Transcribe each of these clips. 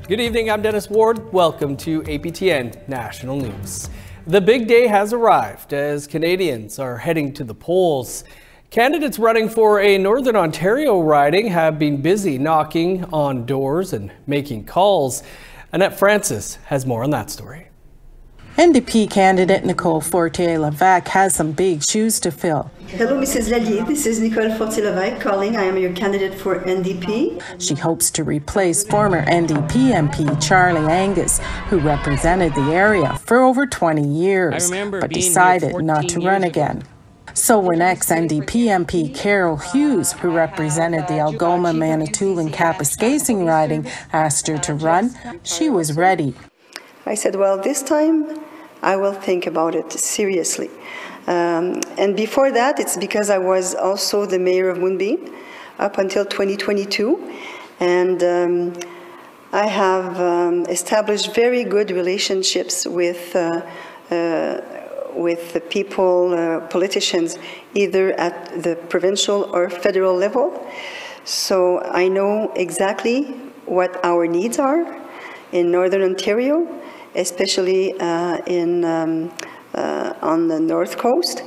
Good evening, I'm Dennis Ward. Welcome to APTN National News. The big day has arrived as Canadians are heading to the polls. Candidates running for a Northern Ontario riding have been busy knocking on doors and making calls. Annette Francis has more on that story. NDP candidate Nicole Fortier-Levesque has some big shoes to fill. Hello, Mrs. Lallier. This is Nicole Fortier-Levesque calling. I am your candidate for NDP. She hopes to replace former NDP MP Charlie Angus, who represented the area for over 20 years, but decided not to run again. So when ex-NDP MP Carol Hughes, who represented the Algoma, Manitoulin, Kapuskasing riding, asked her to run, she was ready. I said, well, this time I will think about it seriously. And before that, it's because I was also the mayor of Moonbeam up until 2022. And I have established very good relationships with the people, politicians, either at the provincial or federal level. So I know exactly what our needs are in Northern Ontario, especially on the North Coast.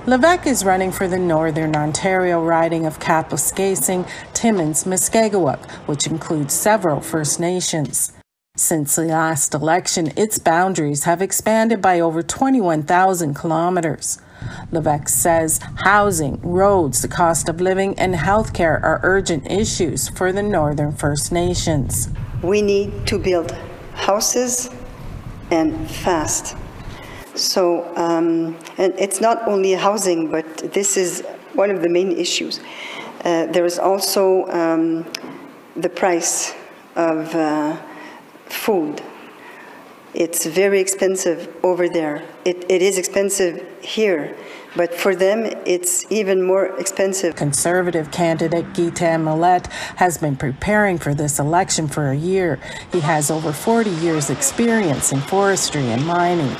Levesque is running for the Northern Ontario riding of Kapuskasing, Timmins, Muskegowuk, which includes several First Nations. Since the last election, its boundaries have expanded by over 21,000 kilometers. Levesque says housing, roads, the cost of living, and healthcare are urgent issues for the Northern First Nations. We need to build houses and fast. So, and it's not only housing, but this is one of the main issues. There is also the price of food. It's very expensive over there. It is expensive here, but for them it's even more expensive. Conservative candidate Guitan Millette has been preparing for this election for a year. He has over 40 years experience in forestry and mining.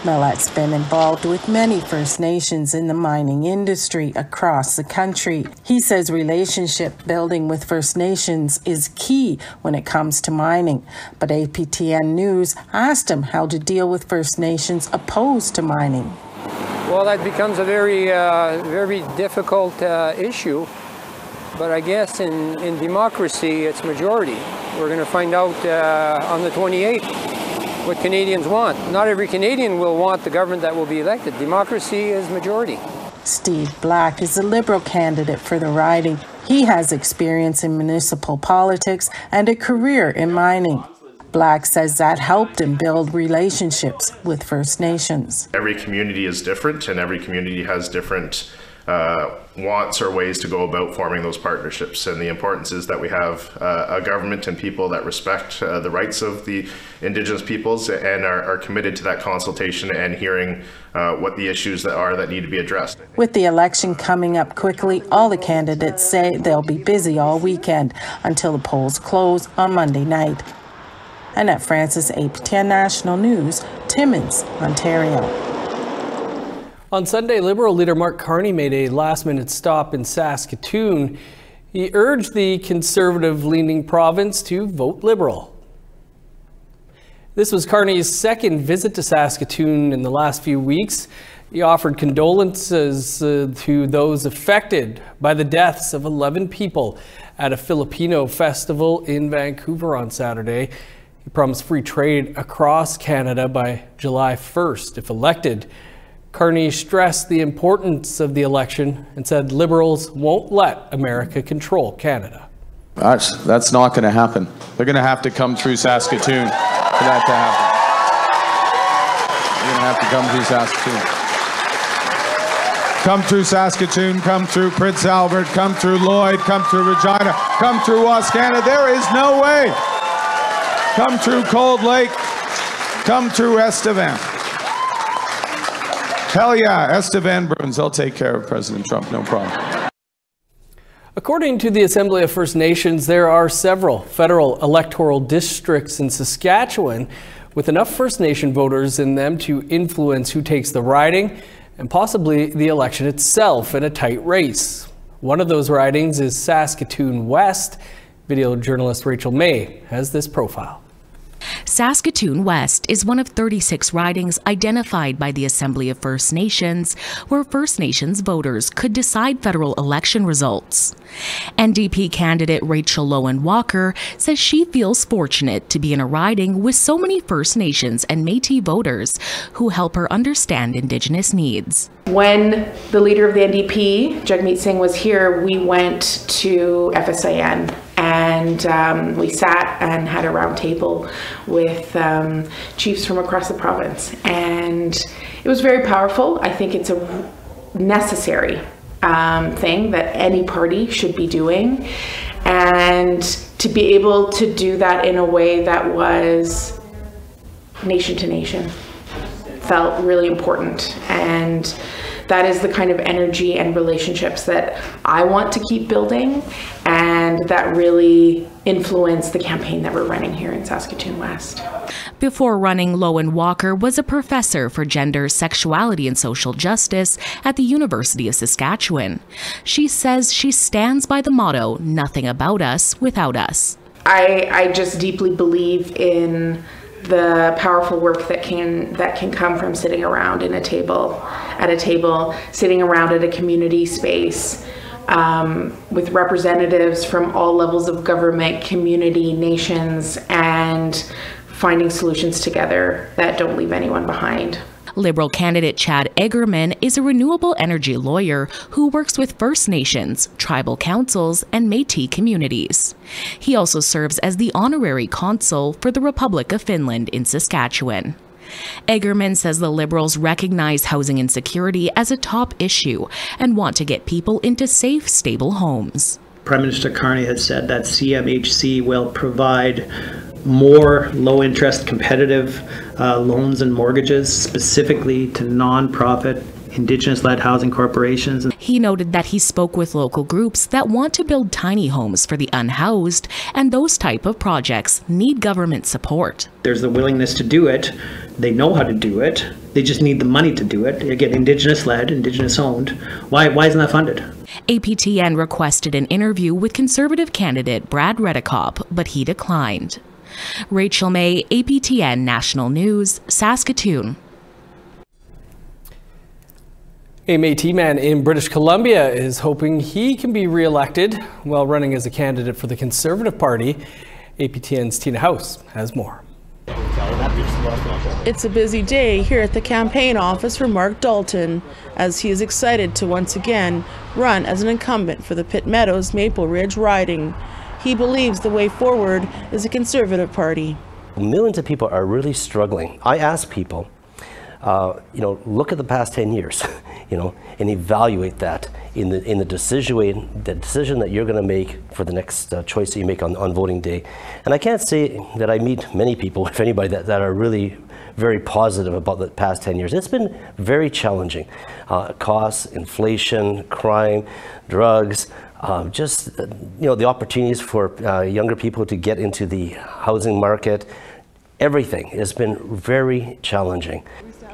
Millette's been involved with many First Nations in the mining industry across the country. He says relationship building with First Nations is key when it comes to mining. But APTN News asked him how to deal with First Nations opposed to mining. Well, that becomes a very difficult issue. But I guess in democracy, it's majority. We're going to find out on the 28th. What Canadians want. Not every Canadian will want the government that will be elected. Democracy is majority. Steve Black is a Liberal candidate for the riding. He has experience in municipal politics and a career in mining. Black says that helped him build relationships with First Nations. Every community is different, and every community has different wants or ways to go about forming those partnerships, and the importance is that we have a government and people that respect the rights of the Indigenous peoples and are committed to that consultation and hearing what the issues that need to be addressed. With the election coming up quickly, all the candidates say they'll be busy all weekend until the polls close on Monday night. Annette Francis, APTN National News, Timmins, Ontario. On Sunday, Liberal leader Mark Carney made a last-minute stop in Saskatoon. He urged the Conservative-leaning province to vote Liberal. This was Carney's second visit to Saskatoon in the last few weeks. He offered condolences to those affected by the deaths of 11 people at a Filipino festival in Vancouver on Saturday. He promised free trade across Canada by July 1st if elected. Carney stressed the importance of the election and said Liberals won't let America control Canada. That's not going to happen. They're going to have to come through Saskatoon for that to happen. They're going to have to come through Saskatoon. Come through Saskatoon, come through Prince Albert, come through Lloyd, come through Regina, come through Wascana. There is no way. Come through Cold Lake, come through Estevan. Hell yeah, Estevan Bruins, they'll take care of President Trump, no problem. According to the Assembly of First Nations, there are several federal electoral districts in Saskatchewan with enough First Nation voters in them to influence who takes the riding and possibly the election itself in a tight race. One of those ridings is Saskatoon West. Video journalist Rachel May has this profile. Saskatoon West is one of 36 ridings identified by the Assembly of First Nations, where First Nations voters could decide federal election results. NDP candidate Rachel Lowen-Walker says she feels fortunate to be in a riding with so many First Nations and Métis voters who help her understand Indigenous needs. When the leader of the NDP, Jagmeet Singh, was here, we went to FSIN and we sat and had a round table with chiefs from across the province. And it was very powerful. I think it's a necessary thing that any party should be doing. And to be able to do that in a way that was nation to nation felt really important. And that is the kind of energy and relationships that I want to keep building, and that really influence the campaign that we're running here in Saskatoon West. Before running, Lowen-Walker was a professor for gender, sexuality, and social justice at the University of Saskatchewan. She says she stands by the motto, "Nothing about us without us." I just deeply believe in the powerful work that can come from sitting around at a table, sitting around at a community space with representatives from all levels of government, community, nations, and finding solutions together that don't leave anyone behind. Liberal candidate Chad Eggerman is a renewable energy lawyer who works with First Nations, tribal councils, and Métis communities. He also serves as the honorary consul for the Republic of Finland in Saskatchewan. Eggerman says the Liberals recognize housing insecurity as a top issue and want to get people into safe, stable homes. Prime Minister Carney has said that CMHC will provide more low-interest competitive loans and mortgages specifically to non-profit Indigenous-led housing corporations. He noted that he spoke with local groups that want to build tiny homes for the unhoused, and those type of projects need government support. There's the willingness to do it. They know how to do it. They just need the money to do it. Again, Indigenous-led, Indigenous-owned. Why isn't that funded? APTN requested an interview with Conservative candidate Brad Redekop, but he declined. Rachel May, APTN National News, Saskatoon. A Métis man in British Columbia is hoping he can be re-elected while running as a candidate for the Conservative Party. APTN's Tina House has more. It's a busy day here at the campaign office for Mark Dalton, as he is excited to once again run as an incumbent for the Pitt Meadows Maple Ridge riding. He believes the way forward is a Conservative Party. Millions of people are really struggling. I ask people, look at the past 10 years, and evaluate that in the decision that you're going to make for the next choice that you make on voting day. And I can't say that I meet many people, if anybody, that are really very positive about the past 10 years. It's been very challenging. Costs, inflation, crime, drugs, the opportunities for younger people to get into the housing market. Everything has been very challenging.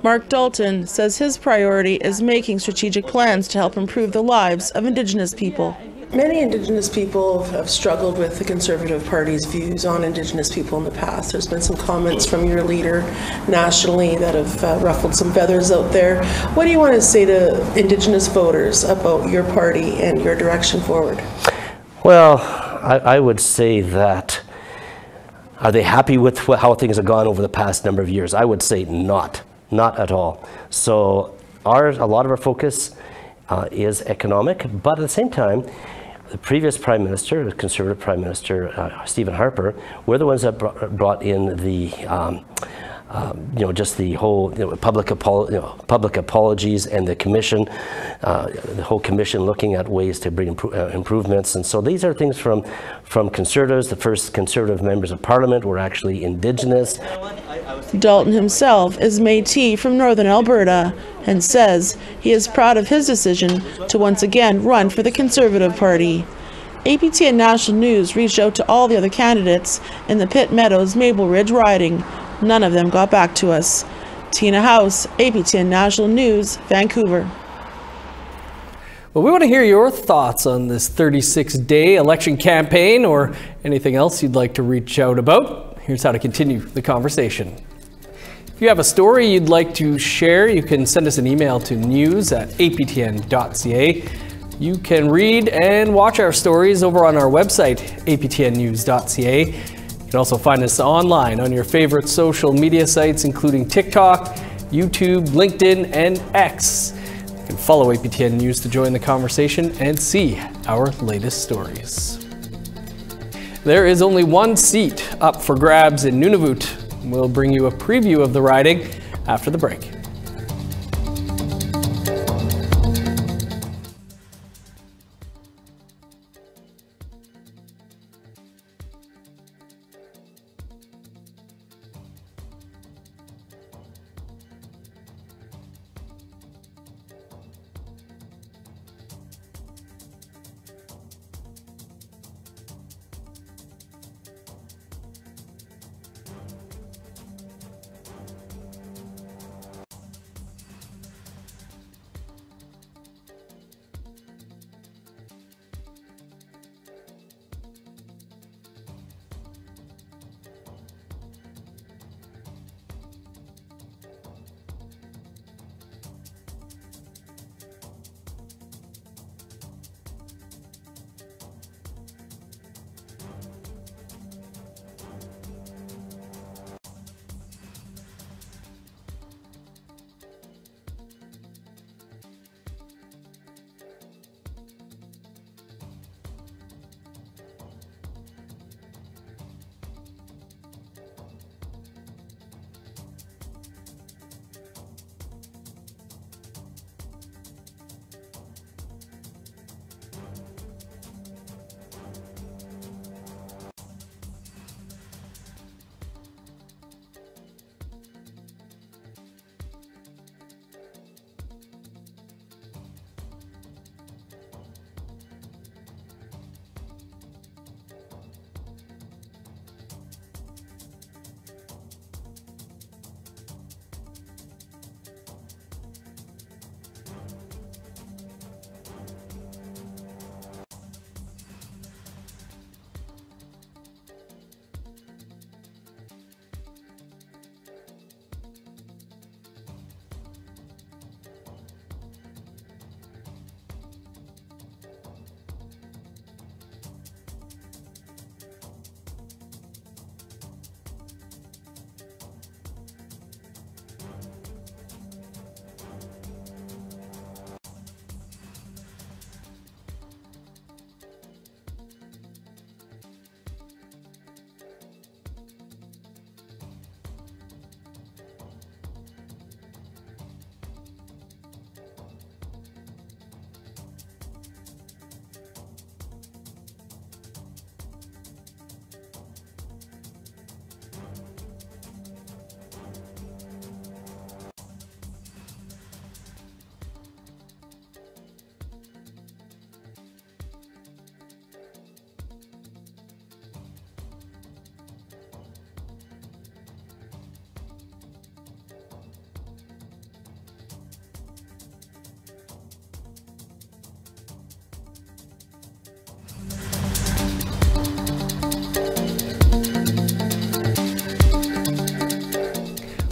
Mark Dalton says his priority is making strategic plans to help improve the lives of Indigenous people. Many Indigenous people have struggled with the Conservative Party's views on Indigenous people in the past. There's been some comments from your leader nationally that have ruffled some feathers out there. What do you want to say to Indigenous voters about your party and your direction forward? Well, I would say that, are they happy with how things have gone over the past number of years? I would say not at all. So a lot of our focus is economic, but at the same time, the previous Prime Minister, the Conservative Prime Minister, Stephen Harper, were the ones that brought in the, just the whole public apologies and the commission, the whole commission looking at ways to bring improvements. And so these are things from Conservatives. The first Conservative members of Parliament were actually Indigenous. Dalton himself is Métis from Northern Alberta and says he is proud of his decision to once again run for the Conservative Party. APTN National News reached out to all the other candidates in the Pitt Meadows Maple Ridge riding. None of them got back to us. Tina House, APTN National News, Vancouver. Well, we want to hear your thoughts on this 36-day election campaign or anything else you'd like to reach out about. Here's how to continue the conversation. If you have a story you'd like to share, you can send us an email to news@aptn.ca. You can read and watch our stories over on our website, aptnnews.ca. You can also find us online on your favorite social media sites, including TikTok, YouTube, LinkedIn, and X. You can follow APTN News to join the conversation and see our latest stories. There is only one seat up for grabs in Nunavut. We'll bring you a preview of the riding after the break.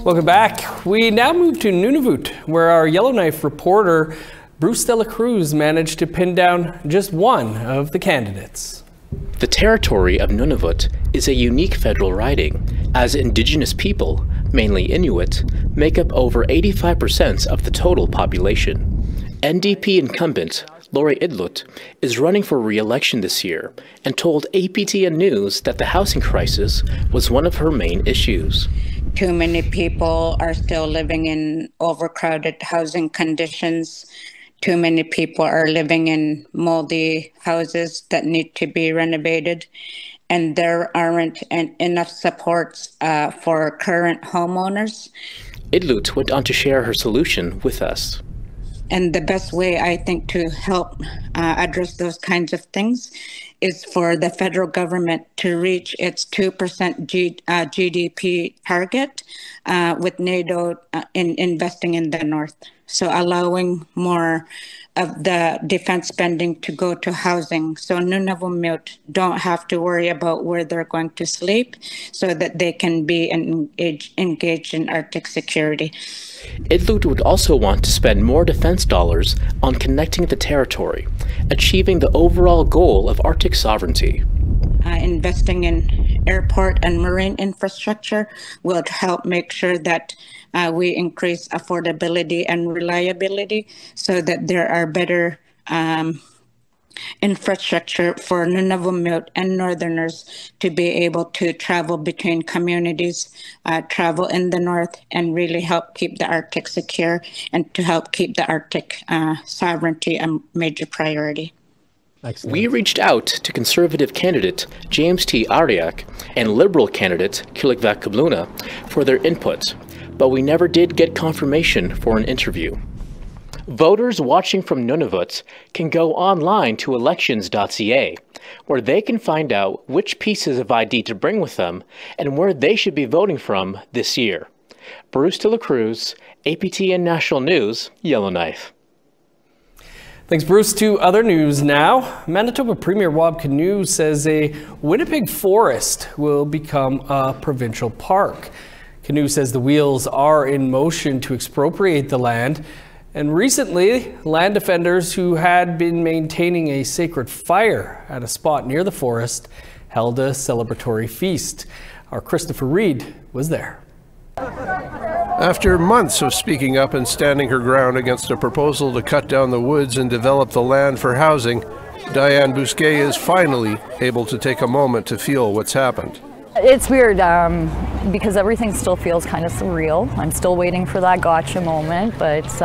Welcome back. We now move to Nunavut, where our Yellowknife reporter Bruce Dela Cruz managed to pin down just one of the candidates. The territory of Nunavut is a unique federal riding, as Indigenous people, mainly Inuit, make up over 85% of the total population. NDP incumbent Lori Idlut is running for re-election this year and told APTN News that the housing crisis was one of her main issues. Too many people are still living in overcrowded housing conditions. Too many people are living in moldy houses that need to be renovated. And there aren't enough supports for current homeowners. Idlut went on to share her solution with us. And the best way, I think, to help address those kinds of things is for the federal government to reach its 2% GDP target with NATO in investing in the North. So allowing more of the defense spending to go to housing. So Nunavummiut don't have to worry about where they're going to sleep so that they can be engaged in Arctic security. Inuit would also want to spend more defense dollars on connecting the territory, achieving the overall goal of Arctic sovereignty. Investing in airport and marine infrastructure will help make sure that we increase affordability and reliability so that there are better infrastructure for Nunavummiut and Northerners to be able to travel between communities, travel in the north, and really help keep the Arctic secure and to help keep the Arctic sovereignty a major priority. Excellent. We reached out to Conservative candidate James T. Ariak and Liberal candidate Killikvack Kabluna for their input, but we never did get confirmation for an interview. Voters watching from Nunavut can go online to elections.ca, where they can find out which pieces of ID to bring with them and where they should be voting from this year. Bruce De La Cruz, APTN National News, Yellowknife. Thanks, Bruce. To other news now. Manitoba Premier Wab Kinew says a Winnipeg forest will become a provincial park. Kinew says the wheels are in motion to expropriate the land. And recently, land defenders who had been maintaining a sacred fire at a spot near the forest held a celebratory feast. Our Christopher Reed was there. After months of speaking up and standing her ground against a proposal to cut down the woods and develop the land for housing, Diane Bousquet is finally able to take a moment to feel what's happened. It's weird because everything still feels kind of surreal. I'm still waiting for that gotcha moment, but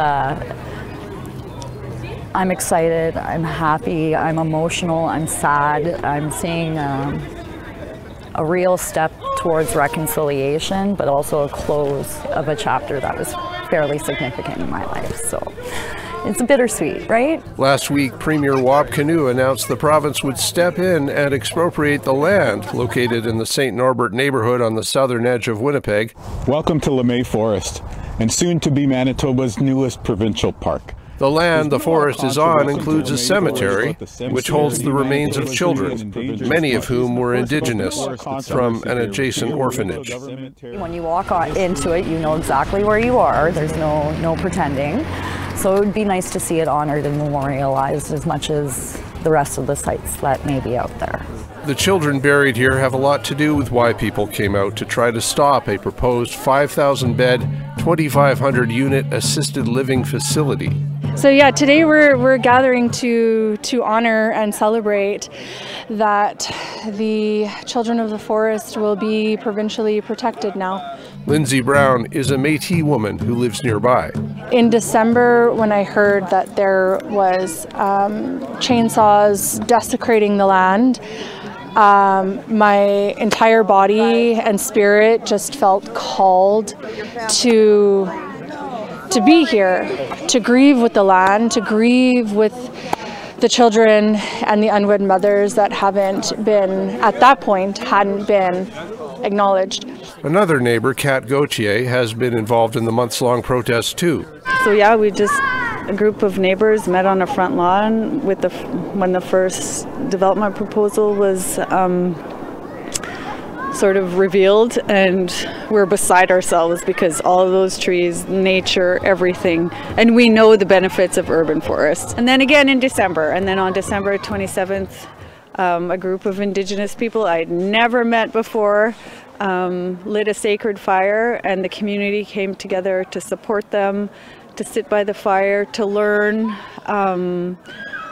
I'm excited, I'm happy, I'm emotional, I'm sad. I'm seeing a real step towards reconciliation, but also a close of a chapter that was fairly significant in my life. So it's bittersweet, right? Last week, Premier Wab Kinew announced the province would step in and expropriate the land located in the St. Norbert neighborhood on the southern edge of Winnipeg. Welcome to LeMay Forest, and soon to be Manitoba's newest provincial park. The land the forest is on includes a cemetery, which holds the remains of children, many of whom were Indigenous, from an adjacent orphanage. When you walk into it, you know exactly where you are. There's no pretending. So it would be nice to see it honored and memorialized as much as the rest of the sites that may be out there. The children buried here have a lot to do with why people came out to try to stop a proposed 5,000-bed, 2,500-unit assisted living facility. So yeah, today we're gathering to honor and celebrate that the children of the forest will be provincially protected now. Lindsay Brown is a Métis woman who lives nearby. In December, when I heard that there was chainsaws desecrating the land, my entire body and spirit just felt called to be here, to grieve with the land, to grieve with the children and the unwed mothers that hadn't been acknowledged. Another neighbor, Kat Gauthier, has been involved in the months-long protest too. So yeah, a group of neighbors met on a front lawn when the first development proposal was sort of revealed, and we're beside ourselves because all of those trees, nature, everything, and we know the benefits of urban forests. And then again in December, and then on December 27th, a group of Indigenous people I'd never met before lit a sacred fire, and the community came together to support them, to sit by the fire, to learn,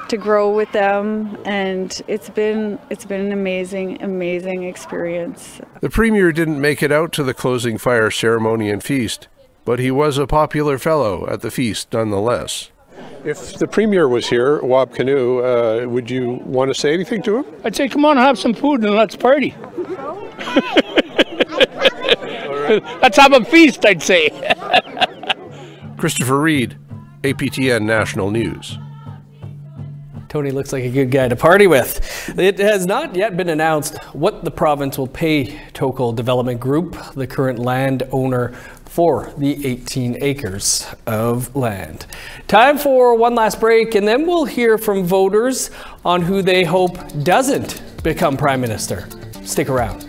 to grow with them, and it's been an amazing experience. The Premier didn't make it out to the closing fire ceremony and feast, but he was a popular fellow at the feast nonetheless. If the Premier was here, Wab Kinew, would you want to say anything to him? I'd say, come on, have some food and let's party. Let's have a feast, I'd say. Christopher Reed, APTN National News. Tony looks like a good guy to party with. It has not yet been announced what the province will pay Tokal Development Group, the current landowner, for the 18 acres of land. Time for one last break, and then we'll hear from voters on who they hope doesn't become Prime Minister. Stick around.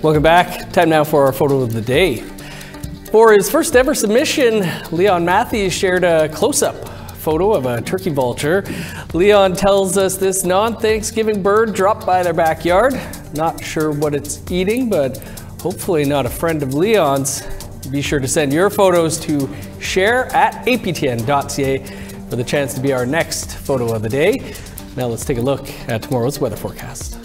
Welcome back. Time now for our photo of the day. For his first ever submission, Leon Matthews shared a close-up photo of a turkey vulture. Leon tells us this non-Thanksgiving bird dropped by their backyard. Not sure what it's eating, but hopefully not a friend of Leon's. Be sure to send your photos to share@aptn.ca for the chance to be our next photo of the day. Now let's take a look at tomorrow's weather forecast.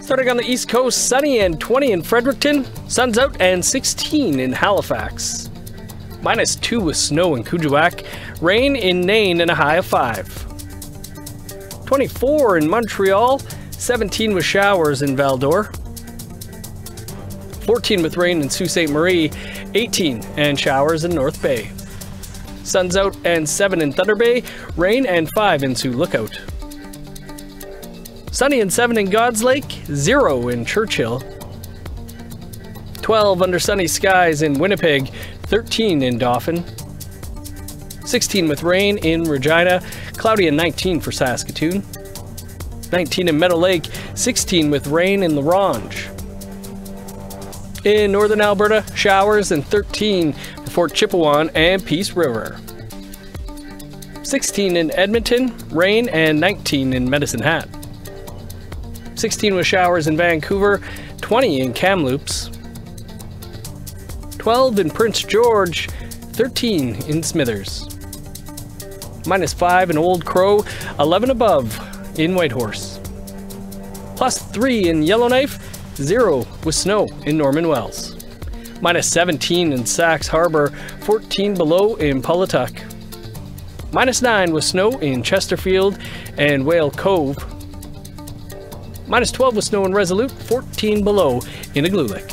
Starting on the East Coast, sunny and 20 in Fredericton, sun's out and 16 in Halifax. -2 with snow in Kuujjuaq, rain in Nain and a high of 5. 24 in Montreal, 17 with showers in Val-d'Or. 14 with rain in Sault Ste. Marie, 18 and showers in North Bay. Sun's out and 7 in Thunder Bay, rain and 5 in Sioux Lookout. Sunny and 7 in God's Lake, 0 in Churchill. 12 under sunny skies in Winnipeg, 13 in Dauphin. 16 with rain in Regina, cloudy and 19 for Saskatoon. 19 in Meadow Lake, 16 with rain in La Ronge. In northern Alberta, showers and 13 for Fort Chipewyan and Peace River. 16 in Edmonton, rain and 19 in Medicine Hat. 16 with showers in Vancouver, 20 in Kamloops. 12 in Prince George, 13 in Smithers. -5 in Old Crow, 11 above in Whitehorse. +3 in Yellowknife, 0 with snow in Norman Wells. -17 in Sax Harbor, 14 below in Pawlatuck. -9 with snow in Chesterfield and Whale Cove. -12 with snow in Resolute, 14 below in Igloolik.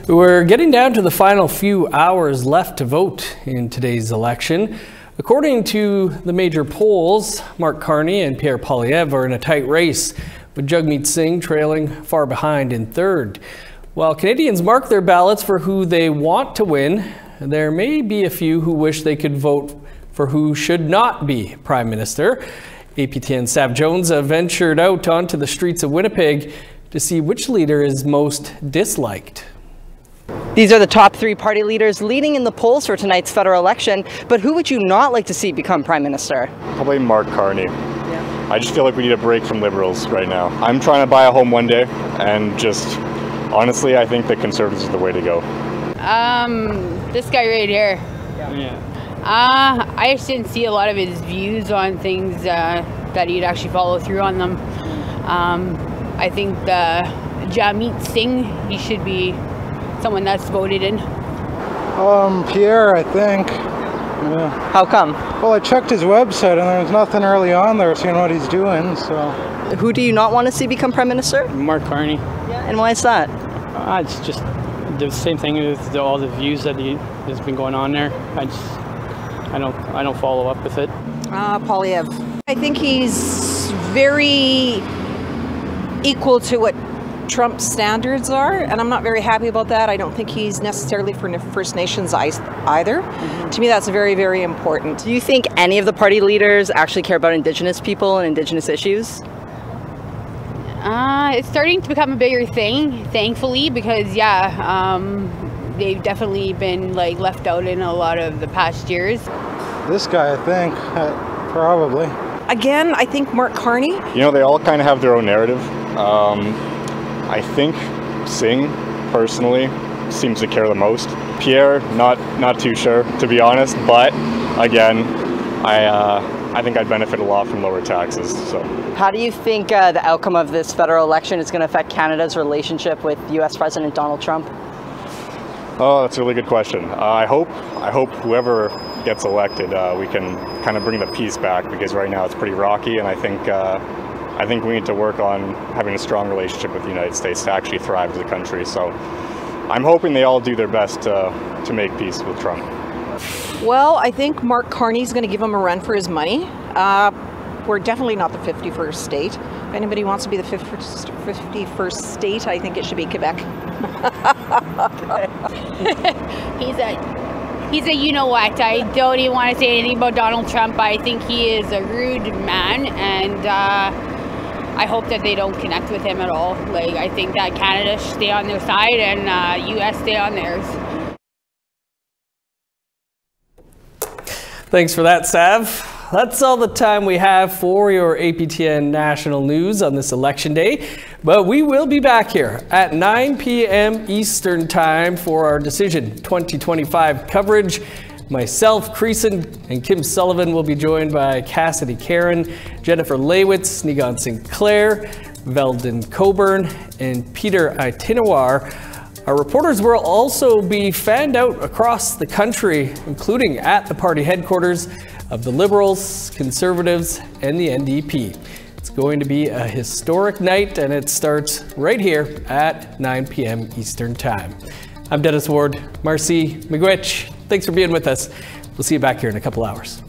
We're getting down to the final few hours left to vote in today's election. According to the major polls, Mark Carney and Pierre Poilievre are in a tight race, with Jagmeet Singh trailing far behind in third. While Canadians mark their ballots for who they want to win, there may be a few who wish they could vote for who should not be Prime Minister. APTN Sav Jones ventured out onto the streets of Winnipeg to see which leader is most disliked. These are the top 3 party leaders leading in the polls for tonight's federal election, but who would you not like to see become Prime Minister? Probably Mark Carney. Yeah. I just feel like we need a break from Liberals right now. I'm trying to buy a home one day, and just honestly, I think the Conservatives is the way to go. This guy right here. Yeah. I just didn't see a lot of his views on things that he'd actually follow through on them. I think Jagmeet Singh, he should be someone that's voted in. Pierre, I think. Yeah. How come? Well, I checked his website and there was nothing early on there seeing what he's doing, so. Who do you not want to see become Prime Minister? Mark Carney. Yeah. And why is that? It's just the same thing with all the views that has been going on there. I don't follow up with it. Poilievre. I think he's very equal to what Trump's standards are, and I'm not very happy about that. I don't think he's necessarily for First Nations either. To me, that's very, very important. Do you think any of the party leaders actually care about Indigenous people and Indigenous issues? It's starting to become a bigger thing, thankfully, because they've definitely been left out in a lot of the past years. This guy, I think, probably. Again, I think Mark Carney. You know, they all kind of have their own narrative. I think Singh, personally, seems to care the most. Pierre, not too sure, to be honest, but again, I think I'd benefit a lot from lower taxes. So, how do you think the outcome of this federal election is going to affect Canada's relationship with U.S. President Donald Trump? Oh, that's a really good question. I hope whoever gets elected, we can kind of bring the peace back, because right now it's pretty rocky, and I think we need to work on having a strong relationship with the United States to actually thrive as a country. So I'm hoping they all do their best to make peace with Trump. Well, I think Mark Carney's going to give him a run for his money. We're definitely not the 51st state. If anybody wants to be the 51st state, I think it should be Quebec. He's a you-know-what. I don't even want to say anything about Donald Trump. I think he is a rude man, and I hope that they don't connect with him at all. I think that Canada should stay on their side and U.S. stay on theirs. Thanks for that, Sav. That's all the time we have for your APTN National News on this election day, but we will be back here at 9 p.m. Eastern Time for our Decision 2025 coverage. Myself, Creason, and Kim Sullivan will be joined by Cassidy Karen, Jennifer Lewitz, Nigon Sinclair, Veldon Coburn, and Peter Itinawar. Our reporters will also be fanned out across the country, including at the party headquarters of the Liberals, Conservatives, and the NDP. It's going to be a historic night, and it starts right here at 9 p.m. Eastern Time. I'm Dennis Ward. Marcy Miigwech, thanks for being with us. We'll see you back here in a couple hours.